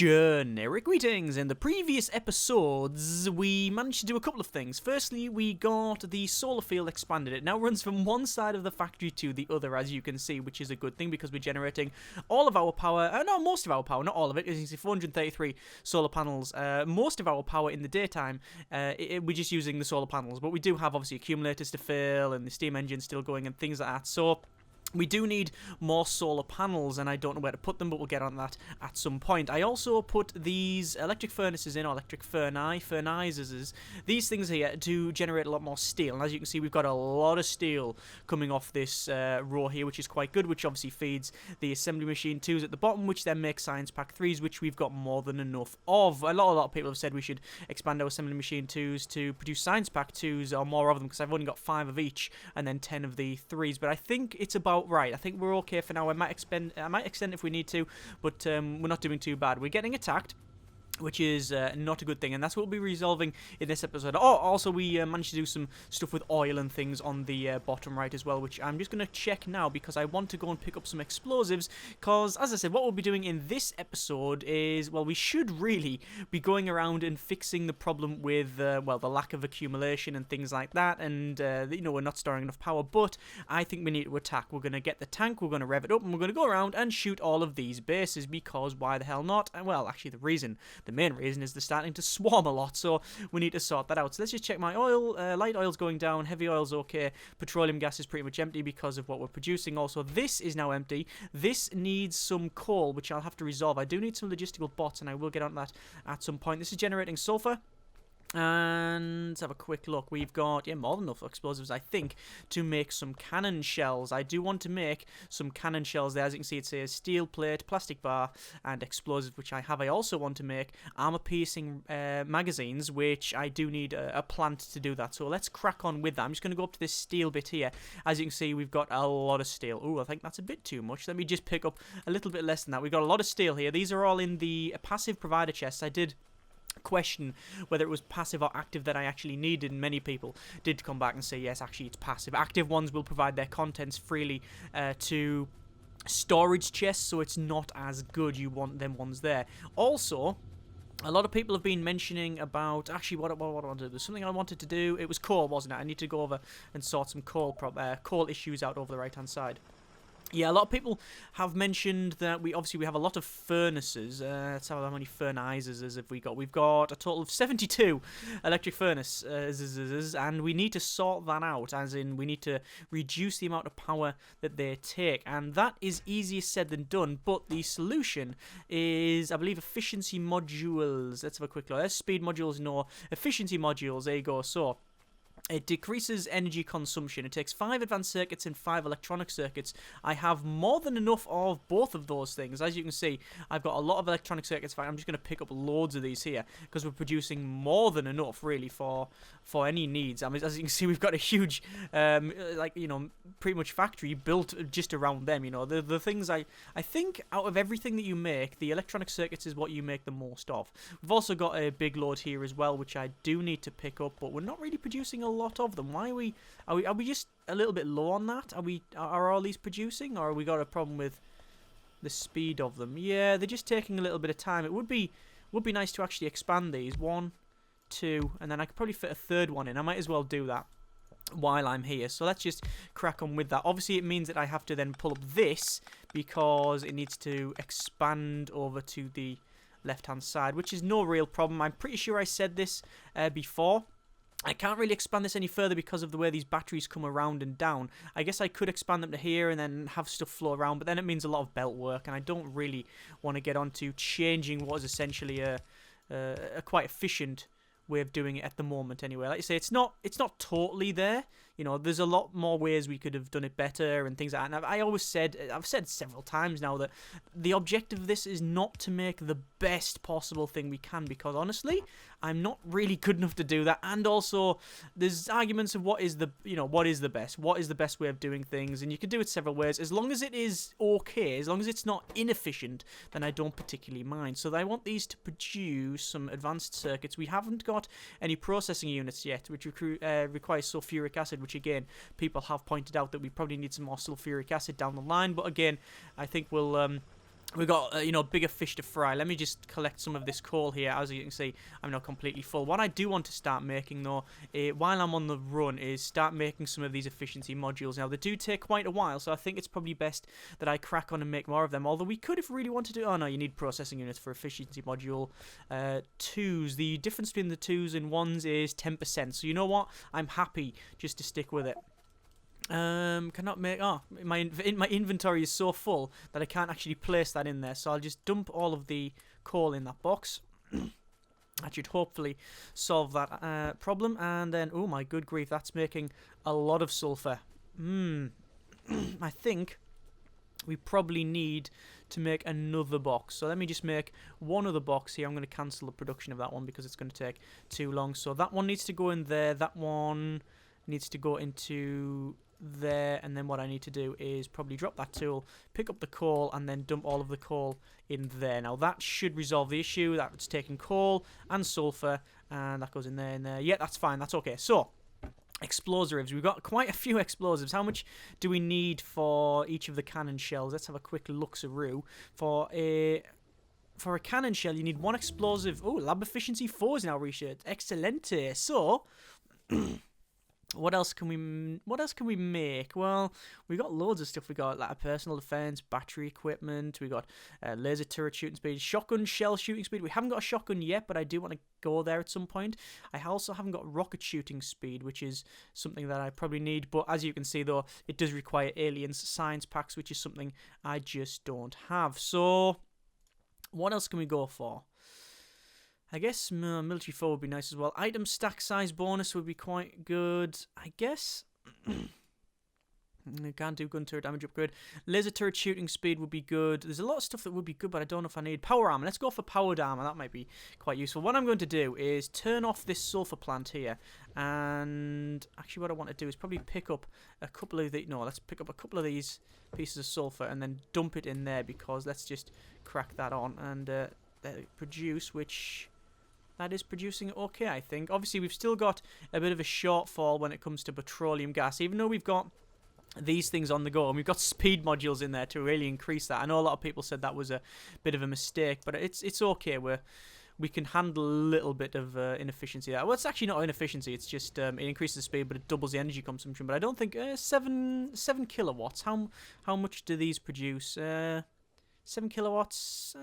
Generic greetings. In the previous episodes, we managed to do a couple of things. Firstly, we got the solar field expanded. It now runs from one side of the factory to the other, as you can see, which is a good thing because we're generating all of our power, no, most of our power, not all of it, as you can see, 433 solar panels. Most of our power in the daytime, we're just using the solar panels, but we do have, obviously, accumulators to fill and the steam engine still going and things like that, so we do need more solar panels, and I don't know where to put them, but we'll get on that at some point. I also put these electric furnaces in, or electric furnizers, these things here to generate a lot more steel. And as you can see, we've got a lot of steel coming off this row here, which is quite good, which obviously feeds the assembly machine 2s at the bottom, which then make science pack 3s, which we've got more than enough of. A lot of people have said we should expand our assembly machine 2s to produce science pack 2s or more of them, because I've only got 5 of each and then 10 of the 3s, but I think it's about right. I think we're okay for now. I might extend if we need to, but we're not doing too bad. We're getting attacked, which is not a good thing, and that's what we'll be resolving in this episode. Oh, also we managed to do some stuff with oil and things on the bottom right as well, which I'm just going to check now because I want to go and pick up some explosives, because, as I said, what we'll be doing in this episode is, well, we should really be going around and fixing the problem with, well, the lack of accumulation and things like that, and, you know, we're not storing enough power, but I think we need to attack. We're going to get the tank, we're going to rev it up, and we're going to go around and shoot all of these bases, because why the hell not? And, well, actually, the main reason is they're starting to swarm a lot, so we need to sort that out. So let's just check my oil. Light oil's going down, heavy oil's okay, petroleum gas is pretty much empty because of what we're producing. Also, this is now empty. This needs some coal, which I'll have to resolve. I do need some logistical bots, and I will get on that at some point. This is generating sulfur. And let's have a quick look. We've got, yeah, more than enough explosives, I think, to make some cannon shells. I do want to make some cannon shells there. As you can see, it says steel plate, plastic bar, and explosives, which I have. I also want to make armor-piercing magazines, which I do need a plant to do that. So let's crack on with that. I'm just going to go up to this steel bit here. As you can see, we've got a lot of steel. Ooh, I think that's a bit too much. Let me just pick up a little bit less than that. We've got a lot of steel here. These are all in the passive provider chests. I did question whether it was passive or active that I actually needed, and many people did come back and say yes, actually it's passive. Active ones will provide their contents freely to storage chests, so it's not as good. You want them ones there. Also, a lot of people have been mentioning about, actually, what I wanted to do. There's something I wanted to do. It was coal, wasn't it? I need to go over and sort some coal issues out over the right hand side. Yeah, a lot of people have mentioned that we have a lot of furnaces. Let's have how many furnizers have we got. We've got a total of 72 electric furnaces, and we need to sort that out, as in we need to reduce the amount of power that they take, and that is easier said than done, but the solution is, I believe, efficiency modules. Let's have a quick look. There's speed modules, no. Efficiency modules, there you go. So it decreases energy consumption. It takes 5 advanced circuits and 5 electronic circuits. I have more than enough of both of those things. As you can see, I've got a lot of electronic circuits. In fact, I'm just going to pick up loads of these here, because we're producing more than enough, really, for any needs. I mean, as you can see, we've got a huge, like, you know, pretty much factory built just around them, you know. The things I think out of everything that you make, the electronic circuits is what you make the most of. We've also got a big load here as well, which I do need to pick up, but we're not really producing a lot of them. Why are we just a little bit low on that? Are all these producing, or have we got a problem with the speed of them? Yeah, they're just taking a little bit of time. It would be nice to actually expand these. 1, 2, and then I could probably fit a third one in. I might as well do that while I'm here. So let's just crack on with that. Obviously, it means that I have to then pull up this, because it needs to expand over to the left-hand side, which is no real problem. I'm pretty sure I said this before. I can't really expand this any further because of the way these batteries come around and down. I guess I could expand them to here and then have stuff flow around, but then it means a lot of belt work, and I don't really want to get onto changing what is essentially a quite efficient way of doing it at the moment anyway. Like I say, it's not totally there. You know, there's a lot more ways we could have done it better and things like that. And I've said several times now that the objective of this is not to make the best possible thing we can, because honestly, I'm not really good enough to do that. And also, there's arguments of what is the best way of doing things, and you can do it several ways. As long as it is okay, as long as it's not inefficient, then I don't particularly mind. So I want these to produce some advanced circuits. We haven't got any processing units yet, which requires sulfuric acid, which again, people have pointed out that we probably need some more sulfuric acid down the line. But again, I think we'll we've got, you know, bigger fish to fry. Let me just collect some of this coal here. As you can see, I'm not completely full. What I do want to start making, though, while I'm on the run, is start making some of these efficiency modules. Now, they do take quite a while, so I think it's probably best that I crack on and make more of them. Although we could, if we really wanted to... Oh, no, you need processing units for efficiency module 2s. The difference between the 2s and 1s is 10%. So, you know what? I'm happy just to stick with it. Cannot make... Oh, my inventory is so full that I can't actually place that in there. So I'll just dump all of the coal in that box. That should hopefully solve that problem. And then, oh my good grief, that's making a lot of sulfur. I think we probably need to make another box. So let me just make one other box here. I'm going to cancel the production of that one because it's going to take too long. So that one needs to go in there. That one needs to go into... there, and then what I need to do is probably drop that tool, pick up the coal, and then dump all of the coal in there. Now that should resolve the issue. That's taking coal and sulfur, and that goes in there and there. Yeah, that's fine, that's okay. So explosives, we've got quite a few explosives. How much do we need for each of the cannon shells? Let's have a quick look-saroo. For a cannon shell, you need one explosive. Oh, lab efficiency 4 is now researched. Excelente. So What else can we make? Well, we got loads of stuff. We got like personal defense, battery equipment. We got laser turret shooting speed, shotgun shell shooting speed. We haven't got a shotgun yet, but I do want to go there at some point. I also haven't got rocket shooting speed, which is something that I probably need. But as you can see, though, it does require aliens science packs, which is something I just don't have. So, what else can we go for? I guess military 4 would be nice as well. Item stack size bonus would be quite good. I guess I can't do gun turret damage upgrade. Laser turret shooting speed would be good. There's a lot of stuff that would be good, but I don't know if I need power armor. Let's go for powered armor. That might be quite useful. What I'm going to do is turn off this sulfur plant here. And actually what I want to do is probably pick up a couple of the... No, let's pick up a couple of these pieces of sulfur and then dump it in there, because let's just crack that on and produce, which... That is producing okay, I think. Obviously, we've still got a bit of a shortfall when it comes to petroleum gas, even though we've got these things on the go, and we've got speed modules in there to really increase that. I know a lot of people said that was a bit of a mistake, but it's okay. We can handle a little bit of inefficiency there. Well, it's actually not inefficiency. It's just it increases the speed, but it doubles the energy consumption. But I don't think 7 kilowatts. How much do these produce? 7 kilowatts.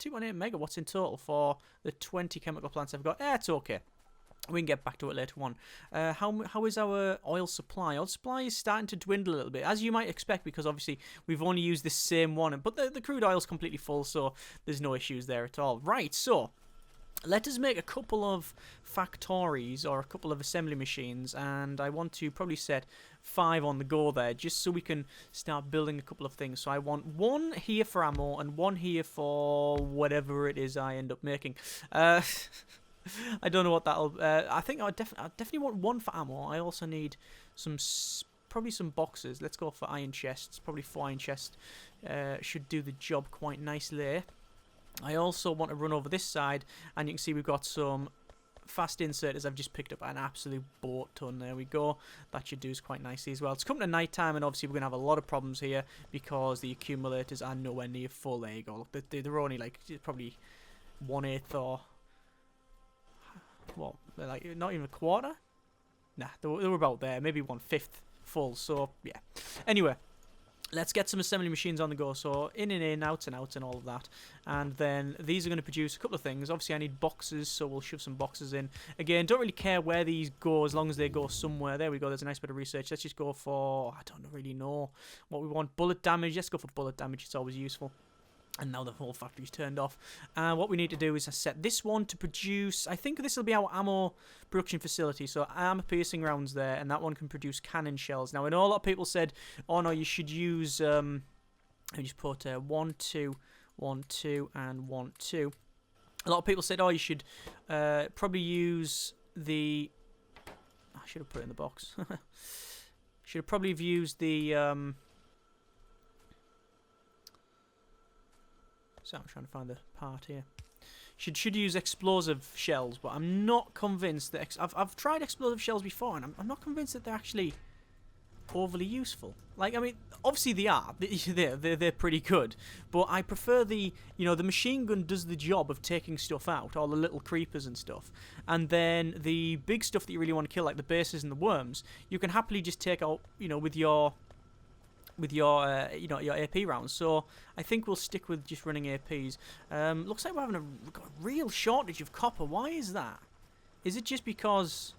2.8 megawatts in total for the 20 chemical plants I've got. It's okay. We can get back to it later on. How is our oil supply? Oil supply is starting to dwindle a little bit, as you might expect, because obviously we've only used this same one. But the crude oil is completely full, so there's no issues there at all. Right, so let us make a couple of factories or a couple of assembly machines, and I want to probably set 5 on the go there, just so we can start building a couple of things. So I want one here for ammo and one here for whatever it is I end up making. I don't know what that'll... I think I definitely want one for ammo. I also need probably some boxes. Let's go for iron chests. Probably 4 iron chests should do the job quite nicely. I also want to run over this side, and you can see we've got some fast inserters. I've just picked up an absolute boat ton. There we go. That should do us quite nicely as well. It's coming to night time, and obviously we're going to have a lot of problems here because the accumulators are nowhere near full. There you go. Look, they're only like probably 1/8 or... Well, they're like not even a quarter? Nah, they were about there. Maybe 1/5 full. So, yeah. Anyway, let's get some assembly machines on the go. So in and in, out and out, and all of that. And then these are going to produce a couple of things. Obviously, I need boxes, so we'll shove some boxes in. Again, don't really care where these go as long as they go somewhere. There we go. There's a nice bit of research. Let's just go for... I don't really know what we want. Bullet damage. Let's go for bullet damage. It's always useful. And now the whole factory's turned off. What we need to do is set this one to produce... I think this will be our ammo production facility. So armor piercing rounds there. And that one can produce cannon shells. Now, I know a lot of people said, oh no, you should use... I just put 1, 2, 1, 2, and 1, 2. A lot of people said, oh, you should probably use the... I should have put it in the box. Should have probably used the... So I'm trying to find the part here. Should use explosive shells, but I'm not convinced that... I've tried explosive shells before, and I'm not convinced that they're actually overly useful. Like, I mean, obviously they are. They're pretty good. But I prefer the machine gun does the job of taking stuff out, all the little creepers and stuff. And then the big stuff that you really want to kill, like the bases and the worms, you can happily just take out, with your your AP rounds. So I think we'll stick with just running APs. Looks like we've got a real shortage of copper. Why is that? Is it just because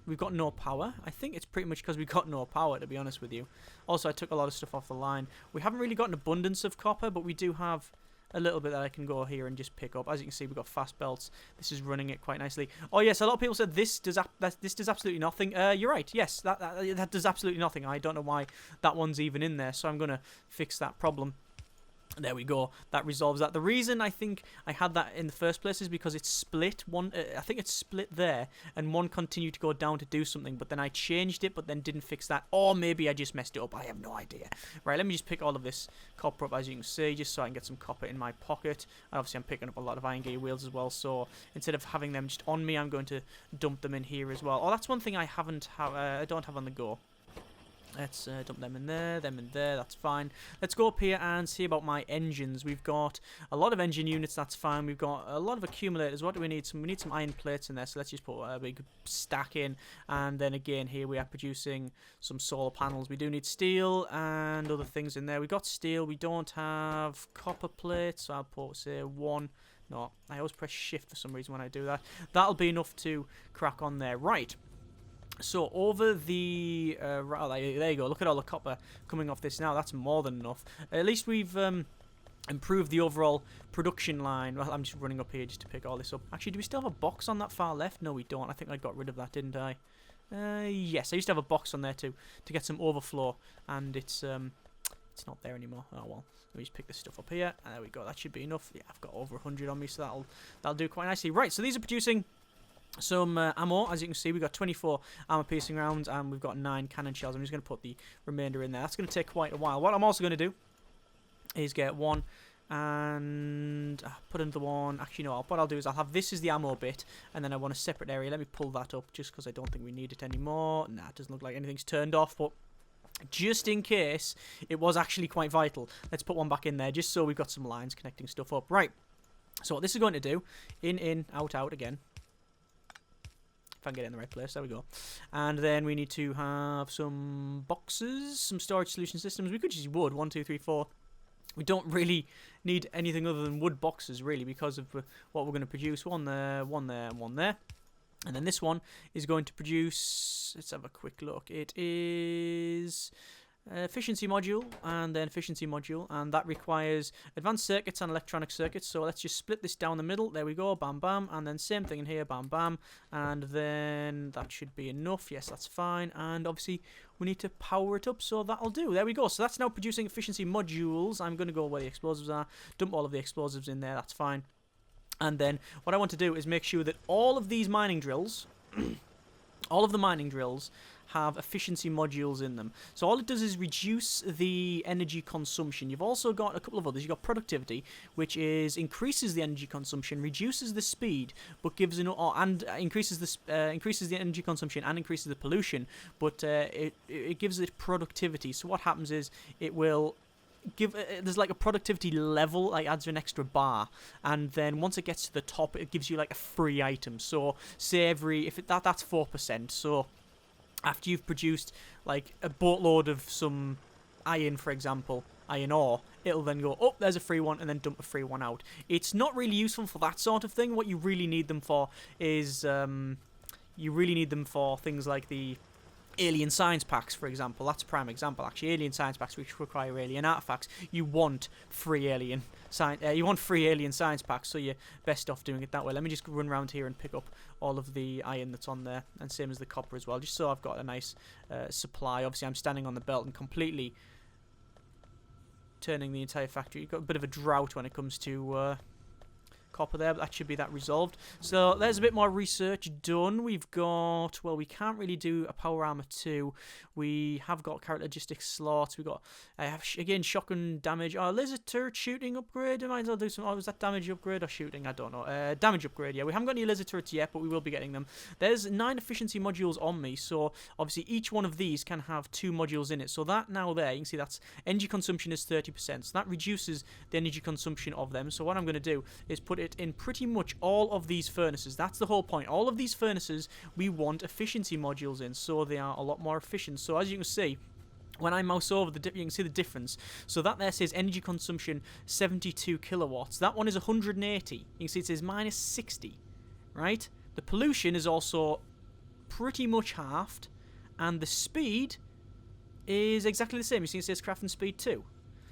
we've got no power? I think it's pretty much because we've got no power, to be honest with you. Also, I took a lot of stuff off the line. We haven't really got an abundance of copper, but we do have a little bit that I can go here and just pick up. As you can see, we've got fast belts. This is running it quite nicely. Oh yes, a lot of people said this does absolutely nothing. You're right. Yes, that does absolutely nothing. I don't know why that one's even in there, so I'm gonna fix that problem. There we go. That resolves that. The reason I think I had that in the first place is because it's split. I think it's split there, and one continued to go down to do something, but then I changed it, but then didn't fix that. Or maybe I just messed it up. I have no idea. Right, let me just pick all of this copper up, as you can see, just so I can get some copper in my pocket. And obviously, I'm picking up a lot of iron gear wheels as well, so instead of having them just on me, I'm going to dump them in here as well. Oh, that's one thing I don't have on the go. Let's dump them in there, that's fine. Let's go up here and see about my engines. We've got a lot of engine units, that's fine. We've got a lot of accumulators. What do we need? We need some iron plates in there, so let's just put a big stack in. And then again, here we are producing some solar panels. We do need steel and other things in there. We got steel, we don't have copper plates, so I'll put, say, one. No, I always press shift for some reason when I do that. That'll be enough to crack on there. Right. So over the there you go. Look at all the copper coming off this now. That's more than enough. At least we've improved the overall production line. Well, I'm just running up here just to pick all this up. Actually, do we still have a box on that far left? No, we don't. I think I got rid of that, didn't I? Yes, I used to have a box on there too to get some overflow, and it's not there anymore. Oh well. Let me just pick this stuff up here. There we go. That should be enough. Yeah, I've got over 100 on me, so that'll do quite nicely. Right. So these are producing some ammo. As you can see, we've got 24 armor piercing rounds and we've got 9 cannon shells. I'm just going to put the remainder in there. That's going to take quite a while. What I'm also going to do is get one and put another one. Actually, no, what I'll do is I'll have this as the ammo bit, and then I want a separate area. Let me pull that up just because I don't think we need it anymore. Nah, it doesn't look like anything's turned off, but just in case it was actually quite vital, let's put one back in there just so we've got some lines connecting stuff up. Right, so what this is going to do, in, out, out again. If I can get it in the right place, there we go. And then we need to have some boxes, some storage solution systems. We could just use wood, 1, 2, 3, 4. We don't really need anything other than wood boxes, really, because of what we're going to produce. One there, one there, and one there. And then this one is going to produce, let's have a quick look. It is efficiency module and then efficiency module, and that requires advanced circuits and electronic circuits. So let's just split this down the middle. There we go, bam bam, and then same thing in here, bam bam, and then that should be enough. Yes, that's fine. And obviously we need to power it up, so that'll do. There we go. So that's now producing efficiency modules. I'm going to go where the explosives are, dump all of the explosives in there. That's fine. And then what I want to do is make sure that all of these mining drills all of the mining drills have efficiency modules in them. So all it does is reduce the energy consumption. You've also got a couple of others. You've got productivity, which is increases the energy consumption, reduces the speed, but gives increases the energy consumption and increases the pollution, but it gives it productivity. So what happens is it will give there's like a productivity level, like adds an extra bar, and then once it gets to the top, it gives you like a free item. So say that's 4%. So after you've produced like a boatload of some iron, for example, iron ore, it'll then go, oh, there's a free one, and then dump a free one out. It's not really useful for that sort of thing. What you really need them for is things like the alien science packs, for example. That's a prime example, actually. Alien science packs, which require alien artifacts. You want free alien science packs, so you're best off doing it that way. Let me just run around here and pick up all of the iron that's on there, and same as the copper as well, just so I've got a nice supply. Obviously, I'm standing on the belt and completely turning the entire factory. You've got a bit of a drought when it comes to copper there, but that should be that resolved. So there's a bit more research done. We've got, well, we can't really do a power armor 2. We have got characteristic slots. We've got, again, shotgun damage. Oh, laser turret shooting upgrade. I might as well do some, oh, was that damage upgrade or shooting? I don't know. Damage upgrade, yeah. We haven't got any laser turrets yet, but we will be getting them. There's 9 efficiency modules on me, so obviously each one of these can have 2 modules in it. So that now there, you can see that's energy consumption is 30%. So that reduces the energy consumption of them. So what I'm going to do is put it in pretty much all of these furnaces. That's the whole point. All of these furnaces, we want efficiency modules in, so they are a lot more efficient. So as you can see, when I mouse over, you can see the difference. So that there says energy consumption 72 kilowatts. That one is 180. You can see it says minus 60, right? The pollution is also pretty much halved, and the speed is exactly the same. You see it says crafting speed 2.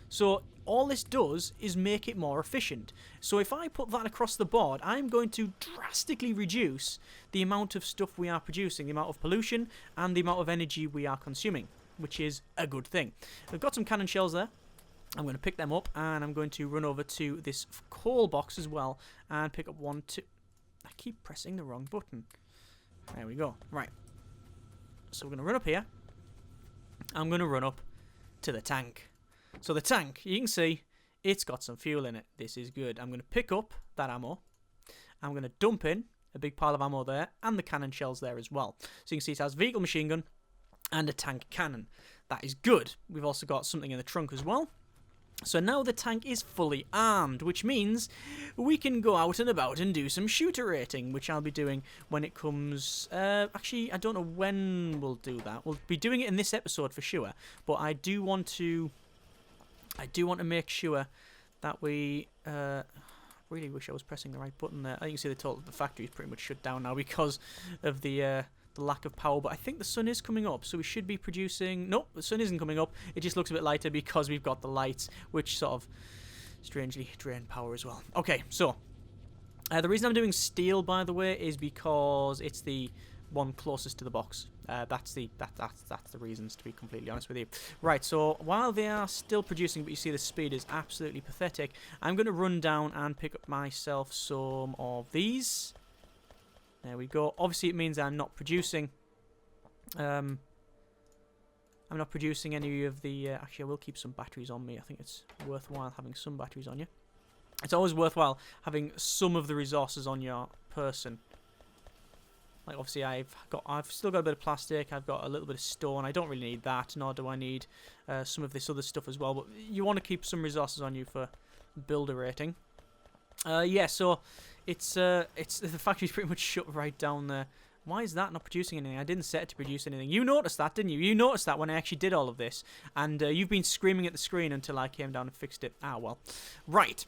So all this does is make it more efficient. So if I put that across the board, I'm going to drastically reduce the amount of stuff we are producing, the amount of pollution, and the amount of energy we are consuming, which is a good thing. I've got some cannon shells there. I'm going to pick them up, and I'm going to run over to this coal box as well and pick up 1, 2. I keep pressing the wrong button. There we go. Right. So we're going to run up here. I'm going to run up to the tank. So the tank, you can see, it's got some fuel in it. This is good. I'm going to pick up that ammo. I'm going to dump in a big pile of ammo there, and the cannon shells there as well. So you can see it has vehicle machine gun and a tank cannon. That is good. We've also got something in the trunk as well. So now the tank is fully armed, which means we can go out and about and do some shooter rating, which I'll be doing when it comes... actually, I don't know when we'll do that. We'll be doing it in this episode for sure, but I do want to make sure that we... really wish I was pressing the right button there. I think you can see the factory is pretty much shut down now because of the lack of power, but I think the sun is coming up, so we should be producing... Nope, the sun isn't coming up. It just looks a bit lighter because we've got the lights, which sort of strangely drain power as well. Okay, so the reason I'm doing steel, by the way, is because it's the one closest to the box. That's the reasons, to be completely honest with you. Right, so while they are still producing, but you see the speed is absolutely pathetic, I'm going to run down and pick up myself some of these. There we go. Obviously, it means I'm not producing. I'm not producing any of the... actually, I will keep some batteries on me. I think it's worthwhile having some batteries on you. It's always worthwhile having some of the resources on your person. Like, obviously, I've still got a bit of plastic. I've got a little bit of stone. I don't really need that, nor do I need some of this other stuff as well. But you want to keep some resources on you for builder rating. Yeah, so it's the factory's pretty much shut right down there. Why is that not producing anything? I didn't set it to produce anything. You noticed that, didn't you? You noticed that when I actually did all of this. And you've been screaming at the screen until I came down and fixed it. Ah, well. Right.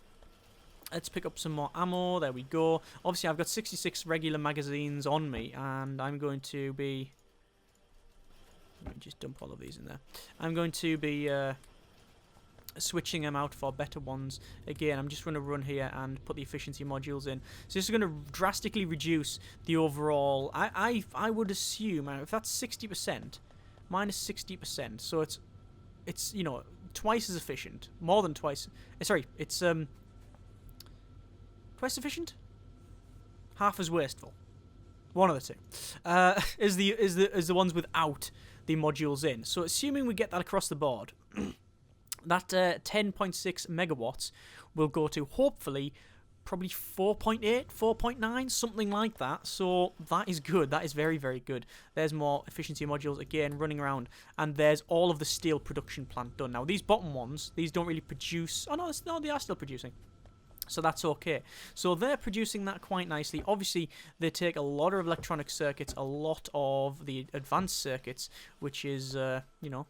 Let's pick up some more ammo. There we go. Obviously, I've got 66 regular magazines on me. And I'm going to be... Let me just dump all of these in there. I'm going to be... switching them out for better ones. Again, I'm just going to run here and put the efficiency modules in. So this is going to drastically reduce the overall... I would assume, if that's 60%, minus 60%, so it's you know, twice as efficient. More than twice... sorry, it's twice efficient? Half as wasteful. One of the two. Is the ones without the modules in. So assuming we get that across the board... That 10.6 megawatts will go to, hopefully, probably 4.8, 4.9, something like that. So that is good. That is very, very good. There's more efficiency modules, again, running around. And there's all of the steel production plant done. Now, these bottom ones, these don't really produce... Oh, no, they are still producing. So that's okay. So they're producing that quite nicely. Obviously, they take a lot of electronic circuits, a lot of the advanced circuits, which is, you know...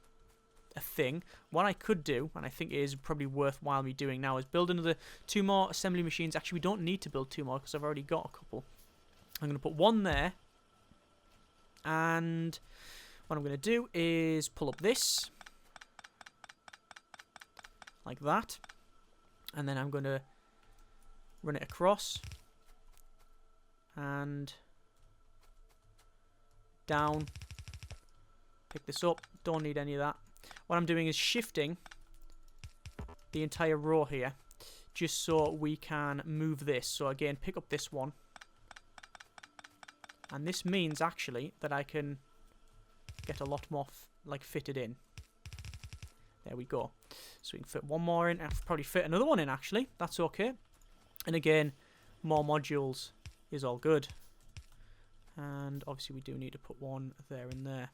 a thing. What I could do, and I think it is probably worthwhile me doing now, is build another 2 more assembly machines. Actually, we don't need to build 2 more because I've already got a couple. I'm going to put one there, and what I'm going to do is pull up this like that, and then I'm going to run it across and down. Pick this up. Don't need any of that. What I'm doing is shifting the entire row here just so we can move this. So again, pick up this one. And this means actually that I can get a lot more fitted in. There we go. So we can fit one more in. I'll probably fit another one in actually. That's okay. And again, more modules is all good. And obviously we do need to put one there and there.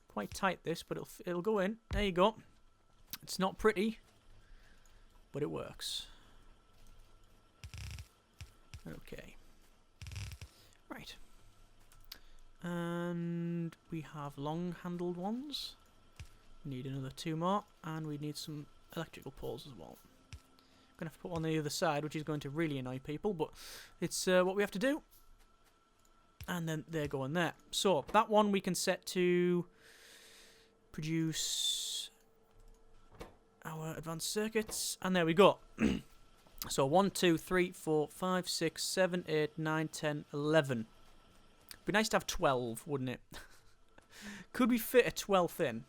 Quite tight this, but it'll go in. There you go. It's not pretty, but it works. Okay. Right. And we have long-handled ones. We need another 2 more, and we need some electrical poles as well. I'm going to have to put one on the other side, which is going to really annoy people, but it's what we have to do. And then they're going there. So that one we can set to produce our advanced circuits, and there we go. So 1, 2, 3, 4, 5, 6, 7, 8, 9, 10, 11. Be nice to have 12, wouldn't it? Could we fit a 12th in?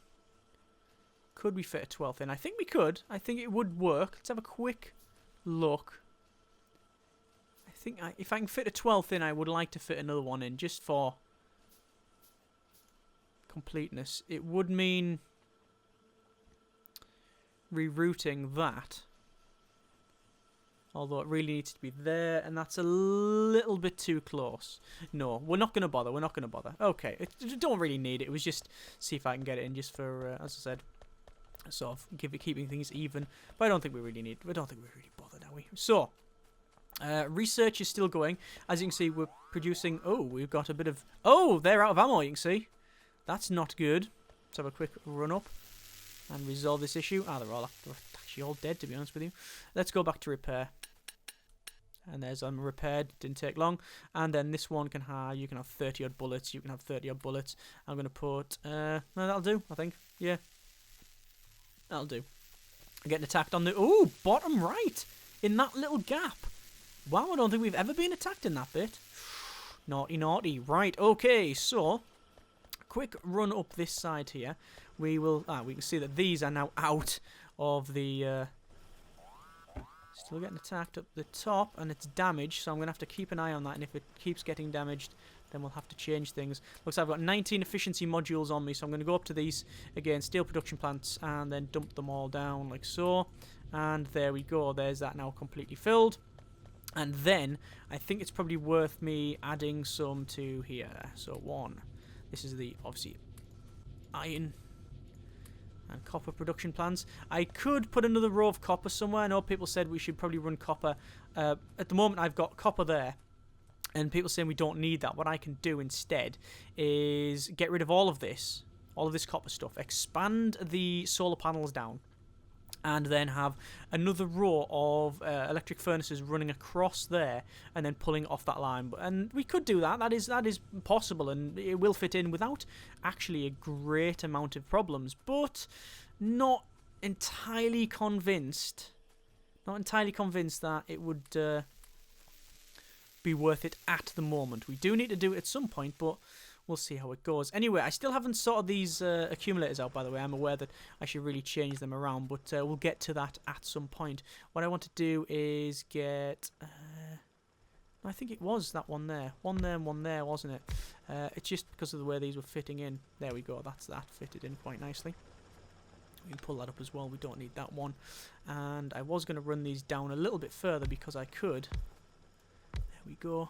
Could we fit a 12th in? I think we could. I think it would work. Let's have a quick look. I think if I can fit a 12th in, I would like to fit another one in just for completeness. It would mean rerouting that. Although it really needs to be there, and that's a little bit too close. No, we're not going to bother. We're not going to bother. Okay, don't really need it. It was just see if I can get it in just for, as I said, sort of keeping things even. But I don't think we really need. We don't think we're really bothered, are we? So, research is still going. As you can see, we're producing. Oh, we've got a bit of. Oh, they're out of ammo. You can see. That's not good. Let's have a quick run up and resolve this issue. Ah, they're actually all dead, to be honest with you. Let's go back to repair. And there's repaired. Didn't take long. And then this one can have. You can have 30 odd bullets. You can have 30 odd bullets. I'm gonna put. No, that'll do. I think. Yeah. That'll do. Getting attacked on the. Oh, bottom right, in that little gap. Wow, I don't think we've ever been attacked in that bit. Naughty, naughty. Right. Okay. So, quick run up this side here. We will. We can see that these are now out of the. Still getting attacked up the top, and it's damaged, so I'm going to have to keep an eye on that, and if it keeps getting damaged, then we'll have to change things. Looks like I've got 19 efficiency modules on me, so I'm going to go up to these, again, steel production plants, and then dump them all down like so. And there we go, there's that now completely filled. And then, I think it's probably worth me adding some to here. So 1, this is the, obviously, iron and copper production plants. I could put another row of copper somewhere. I know people said we should probably run copper. At the moment, I've got copper there, and people saying we don't need that. What I can do instead is get rid of all of this copper stuff, expand the solar panels down, and then have another row of electric furnaces running across there and then pulling off that line. And we could do that. That is possible, and it will fit in without actually a great amount of problems. But not entirely convinced. Not entirely convinced that it would be worth it at the moment. We do need to do it at some point, but we'll see how it goes. Anyway, I still haven't sorted these accumulators out, by the way. I'm aware that I should really change them around, but we'll get to that at some point. What I want to do is get... I think it was that one there. One there and one there, wasn't it? It's just because of the way these were fitting in. There we go. That's that. Fitted in quite nicely. We can pull that up as well. We don't need that one. And I was going to run these down a little bit further because I could. There we go.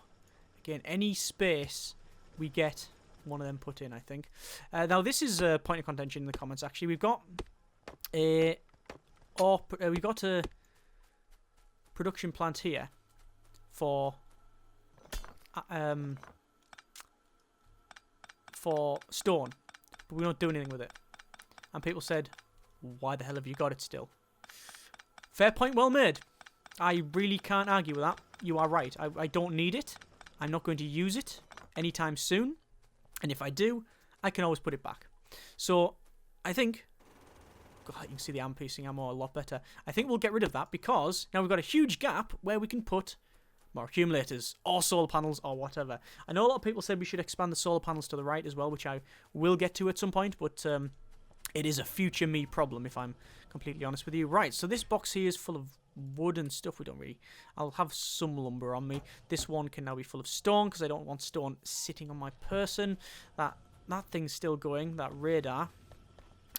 Again, any space we get... one of them put in, I think. Now this is a point of contention in the comments. Actually, we've got a production plant here for stone, but we don't do anything with it. And people said, "Why the hell have you got it still?" Fair point, well made. I really can't argue with that. You are right. I don't need it. I'm not going to use it anytime soon. And if I do, I can always put it back. So, I think... God, you can see the piecing ammo a lot better. I think we'll get rid of that because now we've got a huge gap where we can put more accumulators or solar panels or whatever. I know a lot of people said we should expand the solar panels to the right as well, which I will get to at some point, but it is a future me problem if I'm completely honest with you. Right, so this box here is full of wood and stuff. We don't really. I'll have some lumber on me. This one can now be full of stone because I don't want stone sitting on my person. That thing's still going. That radar,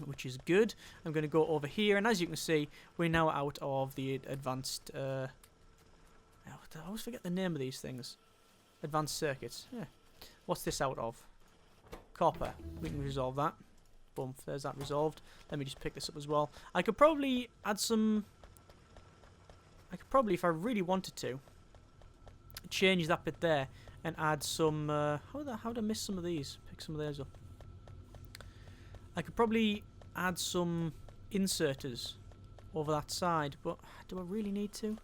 which is good. I'm going to go over here, and as you can see, we're now out of the advanced. I always forget the name of these things. Advanced circuits. Yeah. What's this out of? Copper. We can resolve that. Boom. There's that resolved. Let me just pick this up as well. I could probably add some. I could probably, if I really wanted to, change that bit there and add some. How'd I miss some of these? Pick some of those up. I could probably add some inserters over that side, but do I really need to?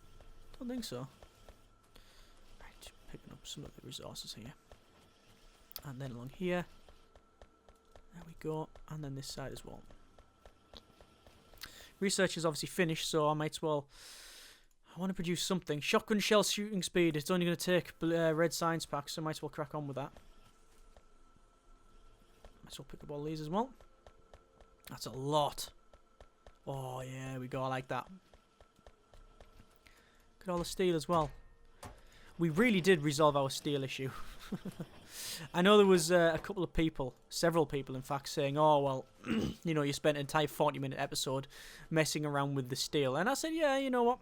Don't think so. Right, picking up some of the resources here, and then along here. There we go, and then this side as well. Research is obviously finished, so I might as well. I want to produce something. Shotgun shell shooting speed. It's only going to take red science packs, so I might as well crack on with that. Might as well pick up all these as well. That's a lot. Oh, yeah, we go. I like that. Look at all the steel as well. We really did resolve our steel issue. I know there was a couple of people, several people in fact, saying, oh, well, you know, you spent an entire 40-minute episode messing around with the steel. And I said, yeah, you know what?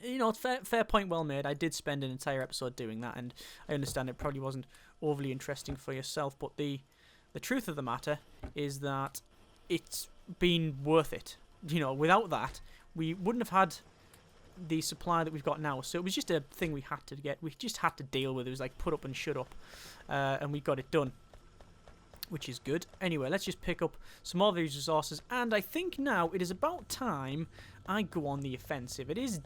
You know, fair point, well made. I did spend an entire episode doing that, and I understand it probably wasn't overly interesting for yourself, but the truth of the matter is that it's been worth it. You know, without that, we wouldn't have had the supply that we've got now. So it was just a thing we had to get. We just had to deal with. It was like put up and shut up, and we got it done, which is good. Anyway, let's just pick up some more of these resources, and I think now it is about time I go on the offensive. It is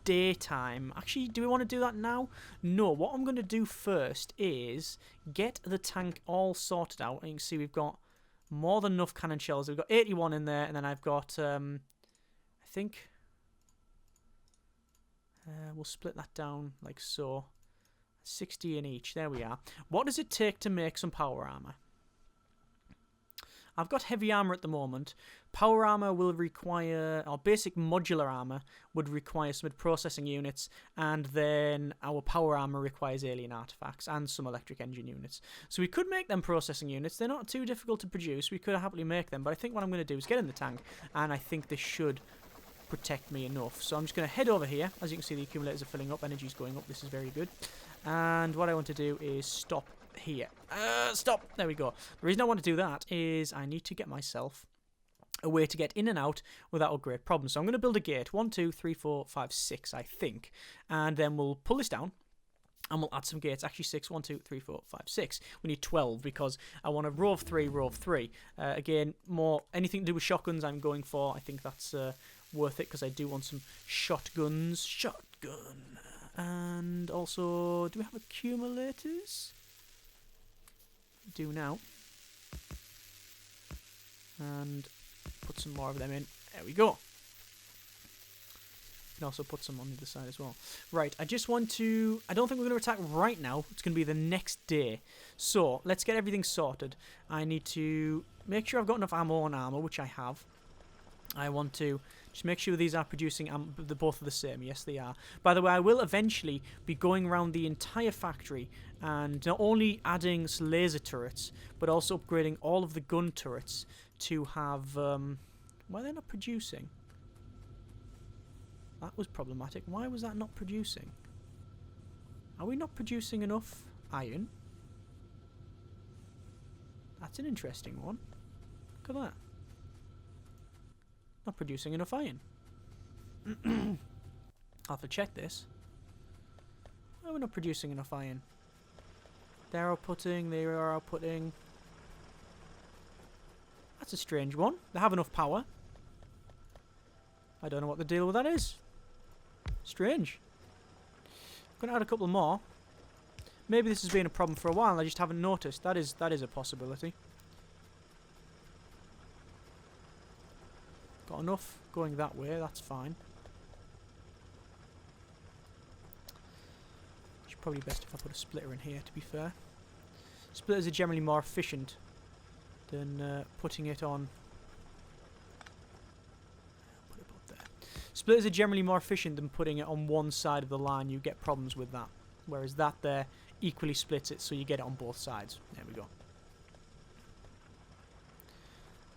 daytime. Actually, do we want to do that now? No, what I'm going to do first is get the tank all sorted out. And you can see we've got more than enough cannon shells. We've got 81 in there, and then I've got, I think, we'll split that down like so. 60 in each. There we are. What does it take to make some power armor? I've got heavy armor at the moment. Power armor will require, or basic modular armor would require some processing units, and then our power armor requires alien artifacts and some electric engine units. So we could make them processing units. They're not too difficult to produce. We could happily make them, but I think what I'm going to do is get in the tank, and I think this should protect me enough. So I'm just going to head over here. As you can see, the accumulators are filling up. Energy's going up. This is very good. And what I want to do is stop here. Stop! There we go. The reason I want to do that is I need to get myself a way to get in and out without a great problem. So I'm going to build a gate. 1, 2, 3, 4, 5, 6, I think. And then we'll pull this down. And we'll add some gates. Actually, 6. 1, 2, 3, 4, 5, 6. We need 12 because I want a row of 3, row of 3. Again, more anything to do with shotguns I'm going for. I think that's worth it because I do want some shotguns. Shotgun. And also, do we have accumulators? We do now. And put some more of them in. There we go. Can also put some on the other side as well. Right, I just want to... I don't think we're going to attack right now. It's going to be the next day. So, let's get everything sorted. I need to make sure I've got enough ammo and armor, which I have. I want to just make sure these are producing... They're both the same. Yes, they are. By the way, I will eventually be going around the entire factory and not only adding laser turrets, but also upgrading all of the gun turrets to have... why are they not producing? That was problematic. Why was that not producing? Are we not producing enough iron? That's an interesting one. Look at that. Not producing enough iron. I'll have to check this. Why are we not producing enough iron? They're outputting, they are outputting. That's a strange one. They have enough power. I don't know what the deal with that is. Strange. I'm going to add a couple more. Maybe this has been a problem for a while and I just haven't noticed. That is a possibility. Got enough going that way, that's fine. It's probably best if I put a splitter in here, to be fair. Splitters are generally more efficient than putting it on... Splitters are generally more efficient than putting it on one side of the line. You get problems with that. Whereas that there equally splits it, so you get it on both sides. There we go.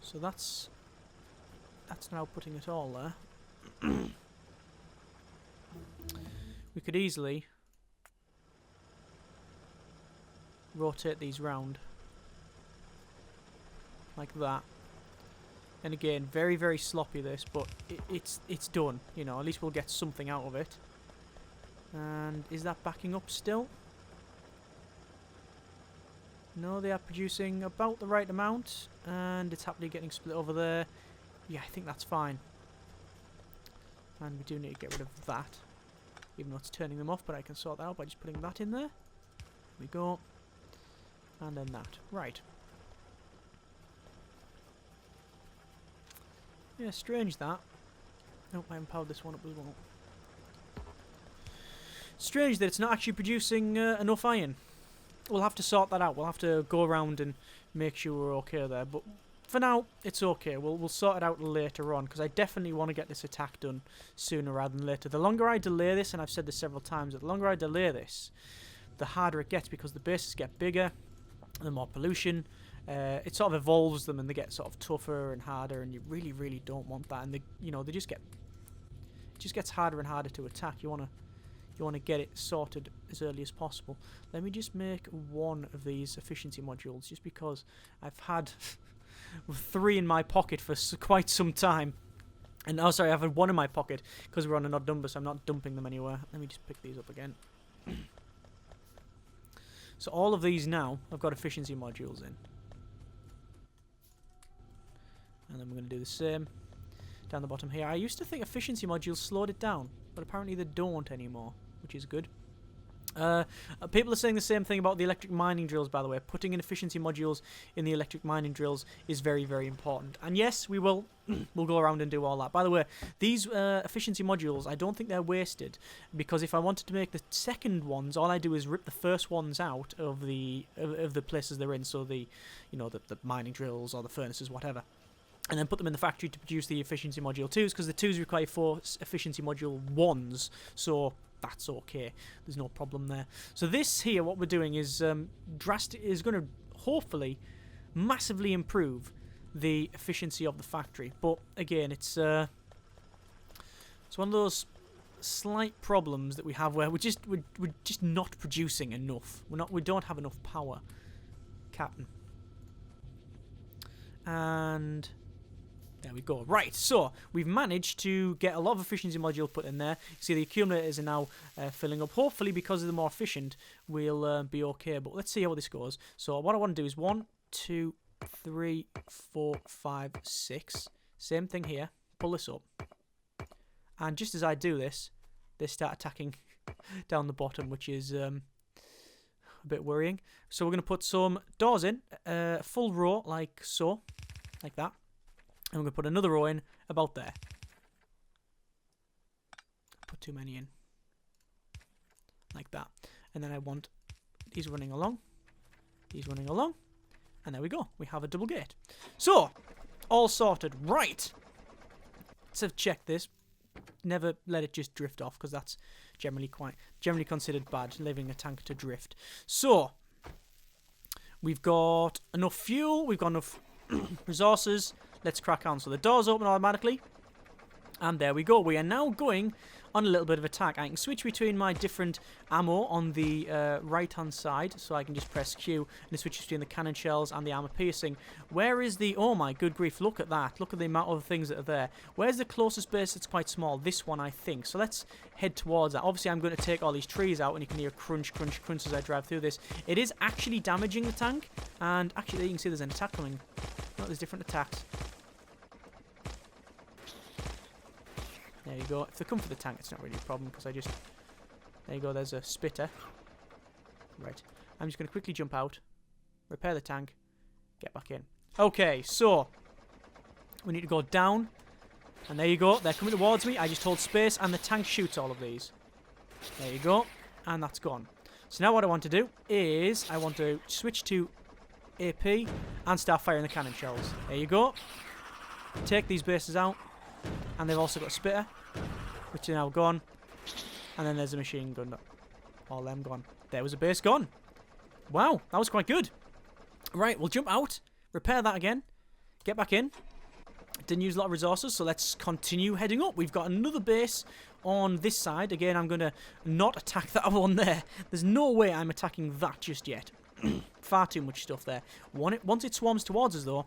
So that's now putting it all there. We could easily rotate these round like that. And again, very, very sloppy this, but it's done. You know, at least we'll get something out of it. And is that backing up still? No, they are producing about the right amount, and it's happily getting split over there. Yeah, I think that's fine. And we do need to get rid of that, even though it's turning them off, but I can sort that out by just putting that in there. There we go. And then that. Right. Yeah, strange that. Nope, I haven't powered this one up as well. Strange that it's not actually producing enough iron. We'll have to sort that out. We'll have to go around and make sure we're okay there. But for now, it's okay. We'll sort it out later on, because I definitely want to get this attack done sooner rather than later. The longer I delay this, and I've said this several times, the longer I delay this, the harder it gets, because the bases get bigger, the more pollution. It sort of evolves them, and they get sort of tougher and harder, and you really, really don't want that. And they just get, it just gets harder and harder to attack. You want to get it sorted as early as possible. Let me just make one of these efficiency modules, just because I've had 3 in my pocket for quite some time. And oh, sorry, I've had 1 in my pocket because we're on an odd number, so I'm not dumping them anywhere. Let me just pick these up again. So all of these now, I've got efficiency modules in. And then we're going to do the same down the bottom here. I used to think efficiency modules slowed it down, but apparently they don't anymore, which is good. People are saying the same thing about the electric mining drills, by the way. Putting in efficiency modules in the electric mining drills is very, very important. And yes, we will we'll go around and do all that. By the way, these efficiency modules, I don't think they're wasted, because if I wanted to make the second ones, all I do is rip the first ones out of the places they're in, so the mining drills or the furnaces, whatever, and then put them in the factory to produce the efficiency module 2s, because the 2s require 4 efficiency module 1s, so that's okay. There's no problem there. So this here, what we're doing is going to hopefully massively improve the efficiency of the factory. But again, it's one of those slight problems that we have where we're just not producing enough. We don't have enough power, Captain. And there we go. Right, so we've managed to get a lot of efficiency module put in there. You see the accumulators are now filling up. Hopefully, because they're more efficient, we'll be okay. But let's see how this goes. So what I want to do is 1, 2, 3, 4, 5, 6. Same thing here. Pull this up. And just as I do this, they start attacking down the bottom, which is a bit worrying. So we're going to put some doors in, full row like so, like that. And we're going to put another row in about there. Put too many in. Like that. And then I want these running along. These running along. And there we go. We have a double gate. So, all sorted. Right. Let's check this. Never let it just drift off, because that's generally considered bad, leaving a tank to drift. So, we've got enough fuel. We've got enough resources. Let's crack on. So the doors open automatically. And there we go. We are now going on a little bit of attack. I can switch between my different ammo on the right-hand side. So I can just press Q and it switches between the cannon shells and the armor piercing. Where is the... Oh my good grief. Look at that. Look at the amount of things that are there. Where's the closest base? It's quite small. This one, I think. So let's head towards that. Obviously, I'm going to take all these trees out, and you can hear crunch, crunch, crunch as I drive through this. It is actually damaging the tank. And actually, there you can see there's an attack coming. Oh, there's different attacks. There you go. If they come for the tank, it's not really a problem, because I just... There you go, there's a spitter. Right. I'm just going to quickly jump out, repair the tank, get back in. Okay, so... We need to go down. And there you go. They're coming towards me. I just hold space, and the tank shoots all of these. There you go. And that's gone. So now what I want to do is... I want to switch to AP and start firing the cannon shells. There you go. Take these bases out. And they've also got a spitter. which are now gone. And then there's a machine gun. All them gone. There was a base gone. Wow, that was quite good. Right, we'll jump out, repair that again, get back in. Didn't use a lot of resources, so let's continue heading up. We've got another base on this side. Again, I'm going to not attack that one there. There's no way I'm attacking that just yet. Far too much stuff there. Once it swarms towards us, though,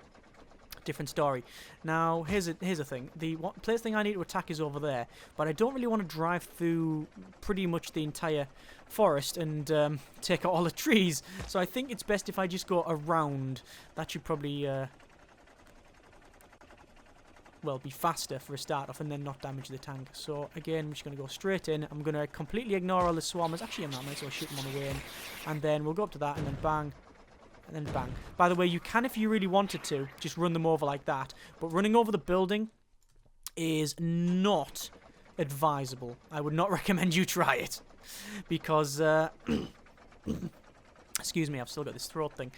different story. Now, here's a thing. The place thing I need to attack is over there, but I don't really want to drive through pretty much the entire forest and take out all the trees. So I think it's best if I just go around. That should probably... well, be faster for a start off and then not damage the tank. So again, I'm just going to go straight in. I'm going to completely ignore all the swarmers. Actually, I'm not. I might as well shoot them on the way in. And then we'll go up to that and then bang. And then bang. By the way, you can, if you really wanted to, just run them over like that. But running over the building is not advisable. I would not recommend you try it. Because, excuse me, I've still got this throat thing.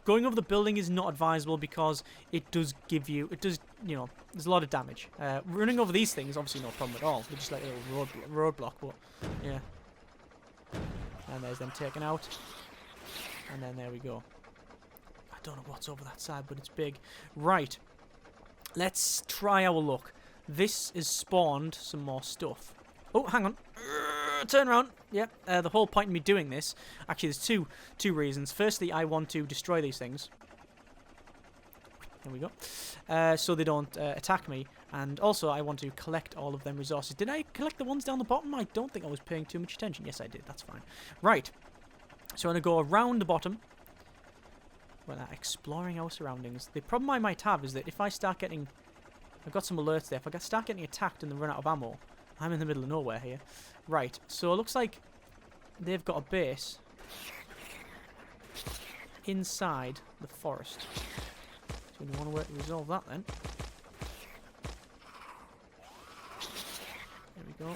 Going over the building is not advisable because it does give you, you know, there's a lot of damage. Running over these things, obviously no problem at all. They're just like a little roadblock, but yeah. And there's them taken out. And then there we go. I don't know what's over that side, but it's big. Right. Let's try our luck. This has spawned some more stuff. Oh, hang on. Turn around. Yep. The whole point of me doing this, actually, there's two reasons. Firstly, I want to destroy these things. There we go. So they don't attack me. And also, I want to collect all of them resources. Did I collect the ones down the bottom? I don't think I was paying too much attention. Yes, I did. That's fine. Right. So I'm going to go around the bottom. Well, exploring our surroundings. The problem I might have is that if I start getting... I've got some alerts there. If I start getting attacked and then run out of ammo... I'm in the middle of nowhere here. Right, so it looks like they've got a base inside the forest. So we want to resolve that then. There we go.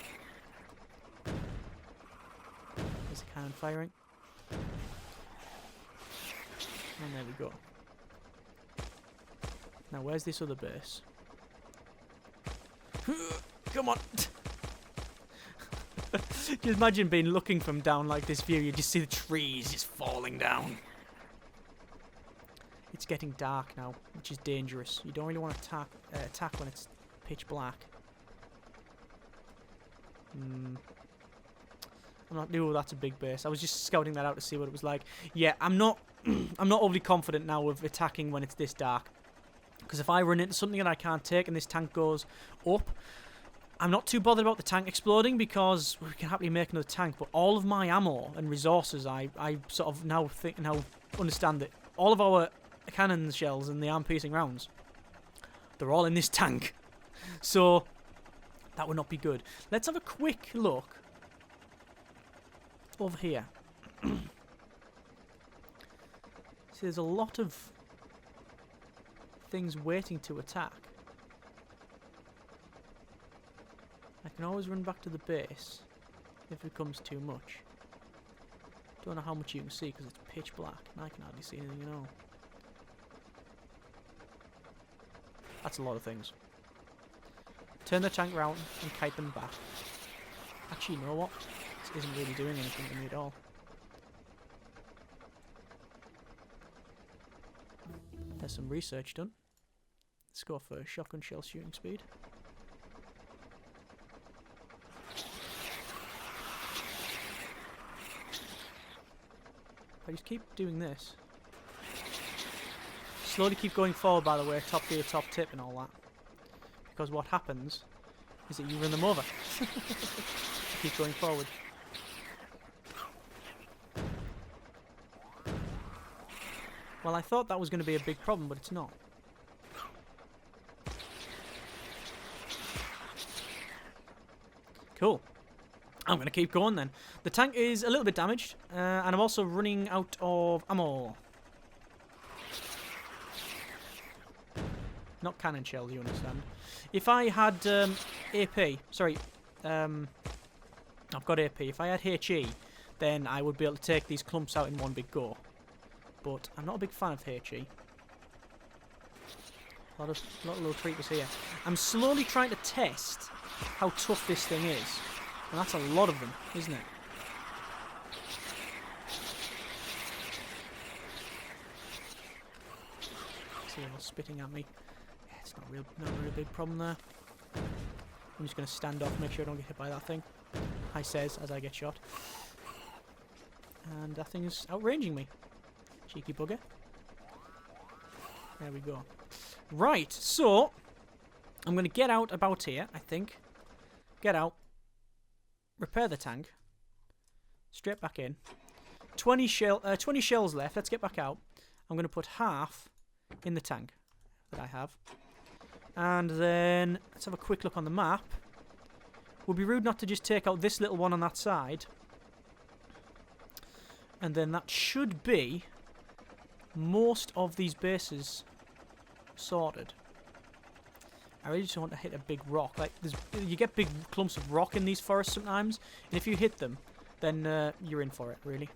There's a cannon firing. And there we go. Now where's this other base? Come on! Just imagine looking from down like this view, you just see the trees just falling down. It's getting dark now, which is dangerous. You don't really want to attack when it's pitch black. I'm not... Oh, that's a big base. I was just scouting that out to see what it was like. Yeah, I'm not overly confident now of attacking when it's this dark. Because if I run into something that I can't take and this tank goes up, I'm not too bothered about the tank exploding because we can happily make another tank, but all of my ammo and resources, I sort of now understand that all of our cannon shells and the arm-piercing rounds, they're all in this tank. So, that would not be good. Let's have a quick look over here. See, there's a lot of things waiting to attack. I can always run back to the base if it becomes too much. Don't know how much you can see because it's pitch black and I can hardly see anything at all. That's a lot of things. Turn the tank round and kite them back. Actually, you know what? This isn't really doing anything to me at all. There's some research done. Let's go for shotgun shell shooting speed. I just keep doing this. Slowly keep going forward, by the way, top gear, top tip and all that. Because what happens is that you run them over. Keep going forward. Well, I thought that was going to be a big problem, but it's not. Cool. I'm going to keep going then. The tank is a little bit damaged, and I'm also running out of ammo. Not cannon shells, you understand. If I had AP, sorry, I've got AP. If I had HE, then I would be able to take these clumps out in one big go. But I'm not a big fan of HE. A lot of little creepers here. I'm slowly trying to test how tough this thing is. And that's a lot of them, isn't it? See, they're all spitting at me. Yeah, it's not a real big problem there. I'm just going to stand off, make sure I don't get hit by that thing. I says as I get shot. And that thing is outranging me. Cheeky bugger. There we go. Right, so I'm going to get out about here, I think. Get out. Repair the tank. Straight back in. 20 shells left. Let's get back out. I'm going to put half in the tank that I have. And then let's have a quick look on the map. Would be rude not to just take out this little one on that side. And then that should be most of these bases sorted. I really just want to hit a big rock. Like, you get big clumps of rock in these forests sometimes, and if you hit them, then you're in for it, really.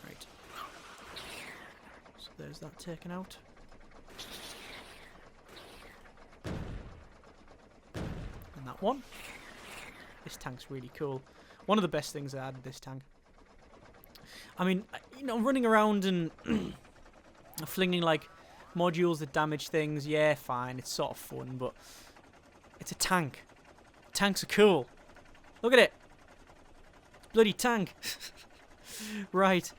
Right. So there's that taken out. And that one. This tank's really cool. One of the best things I added this tank. I mean, you know, running around and flinging, like, modules that damage things, yeah, fine, it's sort of fun, but it's a tank. Tanks are cool. Look at it. Bloody tank. Right.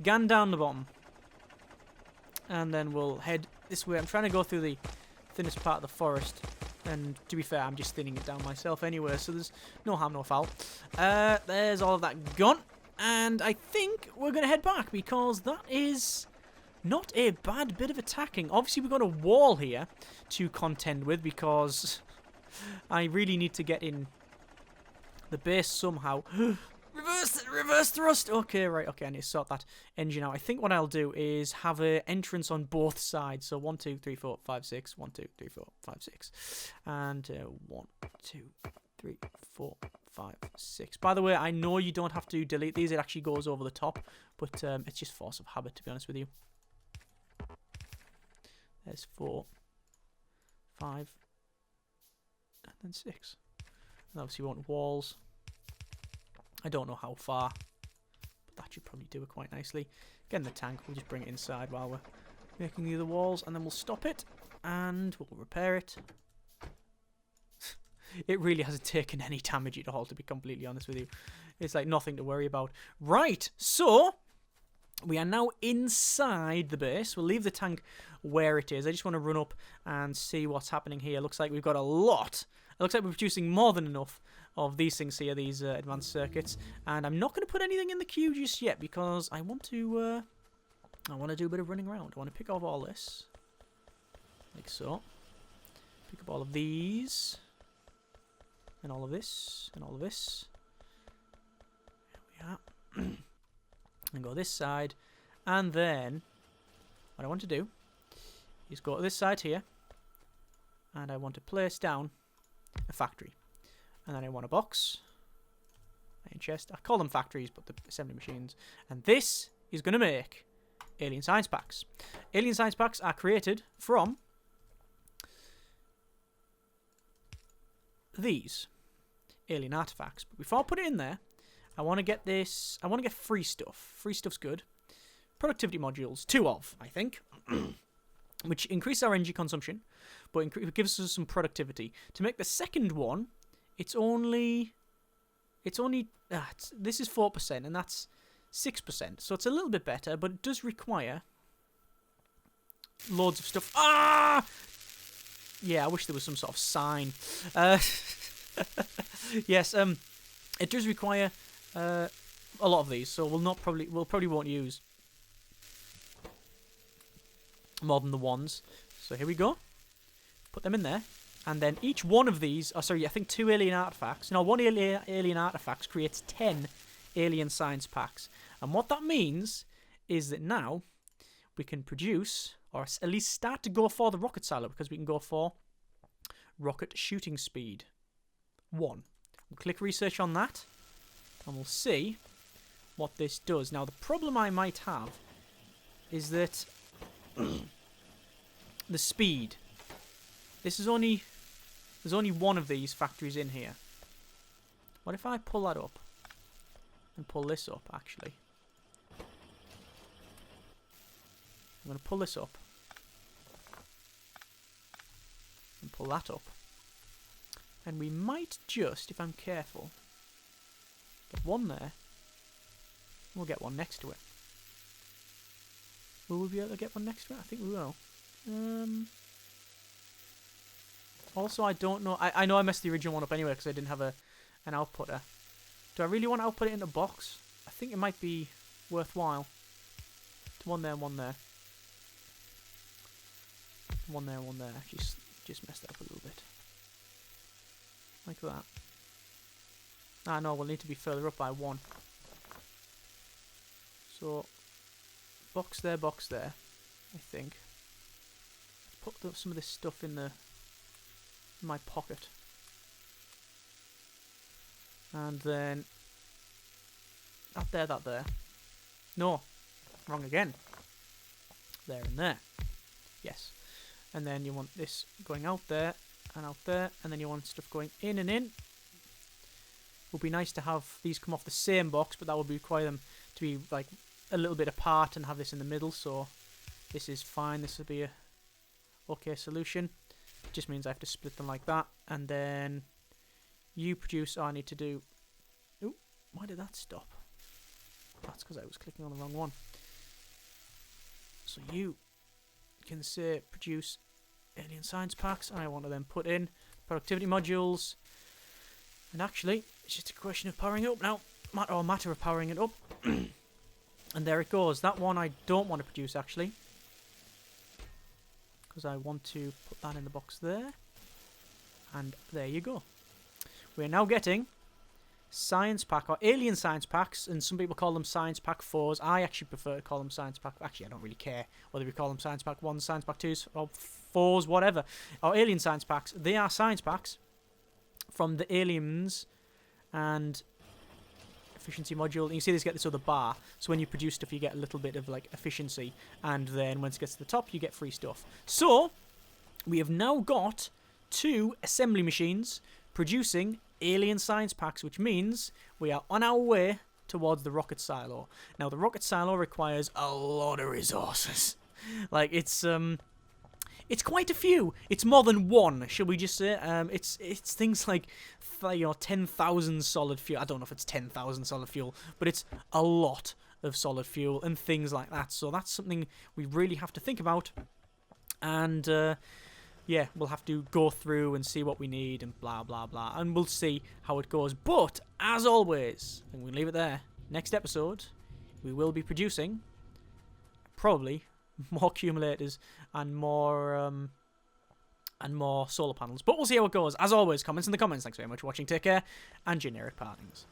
Gun down the bottom. And then we'll head this way. I'm trying to go through the thinnest part of the forest. And to be fair, I'm just thinning it down myself anyway, so there's no harm, no foul. There's all of that gone. And I think we're going to head back, because that is not a bad bit of attacking. Obviously, we've got a wall here to contend with, because I really need to get in the base somehow. Reverse thrust! Okay, right, okay, I need to sort that engine out. I think what I'll do is have an entrance on both sides. So 1, 2, 3, 4, 5, 6. 1, 2, 3, 4, 5, 6. And 1, 2, 3, 4, 5, 6. By the way, I know you don't have to delete these. It actually goes over the top. But it's just force of habit, to be honest with you. There's 4, 5, and then 6. And obviously you want walls. I don't know how far, but that should probably do it quite nicely. Again, the tank, we'll just bring it inside while we're making the other walls, and then we'll stop it, and we'll repair it. It really hasn't taken any damage at all, to be completely honest with you. It's like nothing to worry about. Right, so we are now inside the base. We'll leave the tank where it is. I just want to run up and see what's happening here. Looks like we've got a lot. It looks like we're producing more than enough of these things here, these advanced circuits. And I'm not going to put anything in the queue just yet, because I want to do a bit of running around. I want to pick off all this, like so. Pick up all of these, and all of this, and all of this. There we are. And go this side, and then what I want to do is go to this side here, and I want to place down a factory. And then I want a box, main chest. I call them factories, but the assembly machines. And this is going to make alien science packs. Alien science packs are created from these alien artifacts. But before I put it in there, I want to get this. I want to get free stuff. Free stuff's good. Productivity modules, 2 of, I think, which increase our energy consumption, but it gives us some productivity. To make the second one, this is 4%, and that's 6%, so it's a little bit better, but it does require loads of stuff. Ah! Yeah, I wish there was some sort of sign. Yes, it does require a lot of these, so we'll probably won't use more than the ones. So here we go. Put them in there. And then each one of these, I think 2 alien artifacts. No, 1 alien artifact creates 10 alien science packs. And what that means is that now we can produce, or at least start to go for the rocket silo, because we can go for rocket shooting speed 1. We'll click research on that, and we'll see what this does. Now, the problem I might have is that the speed. This is only... There's only one of these factories in here. What if I pull that up? And pull this up, actually. I'm going to pull this up. And pull that up. And we might just, if I'm careful, get one there. We'll get one next to it. Will we be able to get one next to it? I think we will. Also, I don't know. I know I messed the original one up anyway because I didn't have an outputter. Do I really want to output it in a box? I think it might be worthwhile. One there and one there. One there and one there. Just messed that up a little bit. Like that. Ah, no, we'll need to be further up by one. So, box there, I think. Put some of this stuff in my pocket. And then... that there. No, wrong again. There and there. Yes. And then you want this going out there, and then you want stuff going in and in. It would be nice to have these come off the same box, but that would require them to be like a little bit apart and have this in the middle, so this is fine. This will be a okay solution. It just means I have to split them like that, and then you produce... I need to do... Ooh, why did that stop? That's because I was clicking on the wrong one. So you can say produce alien science packs, and I want to then put in productivity modules. And actually, it's just a question of powering it up now. Matter of powering it up. And there it goes. That one I don't want to produce, actually. Because I want to put that in the box there. And there you go. We're now getting science pack, or alien science packs, and some people call them science pack 4s. I actually prefer to call them science pack... Actually, I don't really care whether we call them science pack 1s, science pack 2s, or 4s, whatever. Or alien science packs. They are science packs from the aliens and efficiency module. And you see this get this other bar. So when you produce stuff, you get a little bit of like efficiency, and then once it gets to the top, you get free stuff. So we have now got 2 assembly machines producing alien science packs, which means we are on our way towards the rocket silo. Now the rocket silo requires a lot of resources. Like it's quite a few. It's more than one, shall we just say? It's things like 10,000 solid fuel. I don't know if it's 10,000 solid fuel, but it's a lot of solid fuel and things like that. So that's something we really have to think about. And yeah, we'll have to go through and see what we need and blah, blah, blah. And we'll see how it goes. But, as always, and we'll leave it there, next episode, we will be producing probably more accumulators and more solar panels. But we'll see how it goes. As always, comments in the comments. Thanks very much for watching. Take care, and generic partings.